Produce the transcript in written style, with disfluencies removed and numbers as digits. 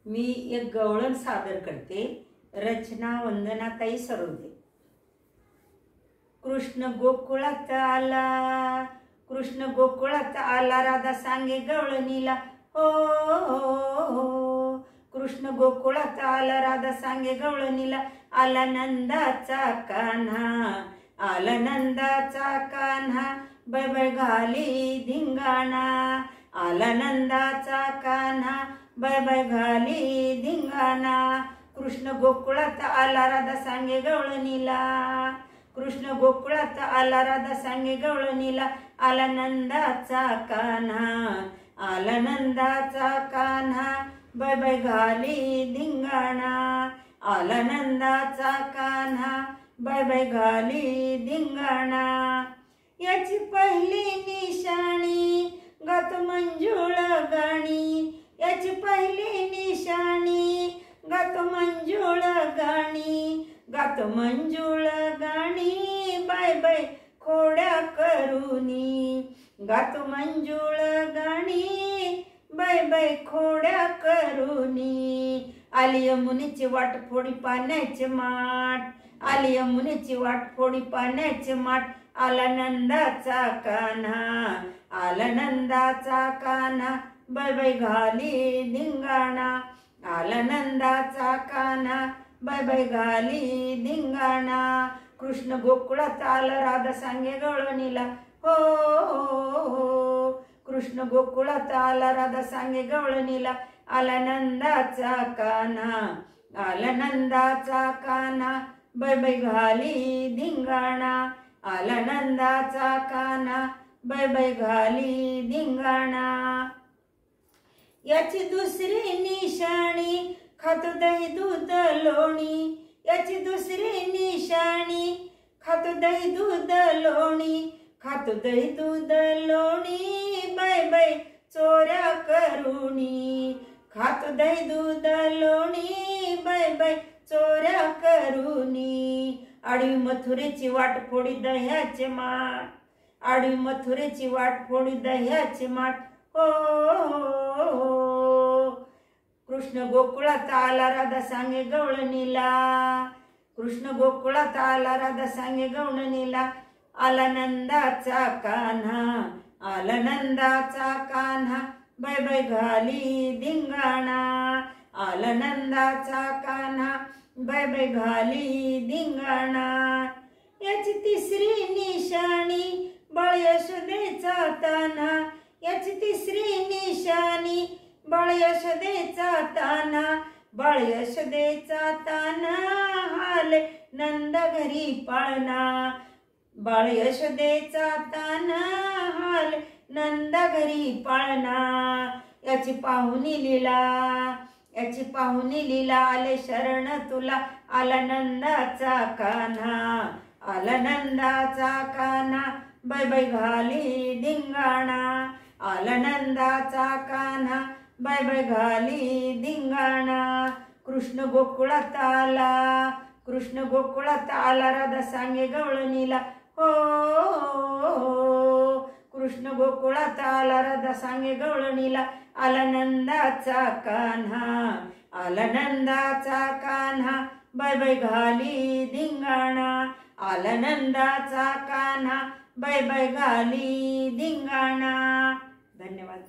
मी एक गवळण सादर करते। रचना वंदनाताई सरोदे। कृष्ण गोकुळात आला, कृष्ण गोकुळात आला, राधा सांगे गवळणीला हो, हो। कृष्ण गोकुळात आला, राधा सांगे गवळणीला, आला नंदाचा कान्हा, आला नंदाचा कान्हा, बै बै घाली धिंगाणा, आला नंदाचा कान्हा, बै बै घाली धिंगाणा। कृष्ण गोकुळात आला, राधा सांगे गवळणीला, कृष्ण गोकुळात आला, राधा सांगे गवळणीला, आला नंदाचा कान्हा, आला नंदाचा कान्हा, बै बै घाली धिंगाणा, आला नंदाचा कान्हा, बै बै घाली धिंगाणा। याची पहिली निशाणी गात मंजुळ गाणी, याची पहिली निशाणी गात मंजुळ गाणी, गात मंजुळ गाणी, बाय बाय खोड्या करूनी, गात मंजुळ गाणी, बाय बाय खोड्या करूनी। आली यमुनेची वाट फोडी पाण्याचे माठ, आली यमुनेची वाट फोडी पाण्याचे माठ, आला नंदाचा कान्हा, आला नंदाचा कान्हा, बै बै घाली धिंगाणा, आला नंदाचा कान्हा, बै बै घाली धिंगाणा। कृष्ण गोकुळात आला, राधा सांगे गवळणीला हो, हो। कृष्ण गोकुळात आला, राधा सांगे गवळणीला, आला नंदाचा कान्हा, आला नंदाचा कान्हा, बै बै घाली धिंगाणा, आला नंदाचा कान्हा, बै बै घाली धिंगाणा। याची दुसरी निशाणी खातो दही दूध लोणी, याची दुसरी निशाणी खातो दही दूध लोणी, खातो दही दूध लोणी, बै बै चोऱ्या करूनी, खातो दही दूध लोणी, बै बै चोऱ्या करूनी। आडवी मथुरेची वाट फोडी दह्याचे माठ, आडवी मथुरेची वाट फोडी दह्याचे माठ हो, हो। कृष्ण गोकुळात आला, राधा सांगे गवळणीला, कृष्ण गोकुळात आला, राधा सांगे गवळणीला, आला नंदाचा कान्हा, आला नंदाचा कान्हा, बै बै घाली धिंगाणा, आला नंदाचा कान्हा, बै बै घाली धिंगाणा। याची तिसरी निशाणी बाळ यशोदेचा तान्हा, याची तिसरी निशाणी बाळ यशोदेचा तान्हा, बाळ यशोदेचा तान्हा, हाले नंद घरी पाळणा, बाळ यशोदेचा तान्हा, हाले नंद घरी पाळणा। याची पाहुणी लीला, याची पाहुणी लीला, आले शरण तुला, आला नंदाचा कान्हा, आला नंदाचा कान्हा, बै बै घाली धिंगाणा, आला नंदाचा कान्हा, बै बै घाली धिंगाणा। कृष्ण गोकुळात आला, कृष्ण गोकुळात आला, राधा सांगे गवळणीला हो, हो। कृष्ण गोकुळात आला, राधा सांगे गवळणीला, आला नंदाचा कान्हा, आला नंदाचा कान्हा, बै बै घाली धिंगाणा, आला नंदाचा कान्हा, बै बै घाली धिंगाणा। धन्यवाद।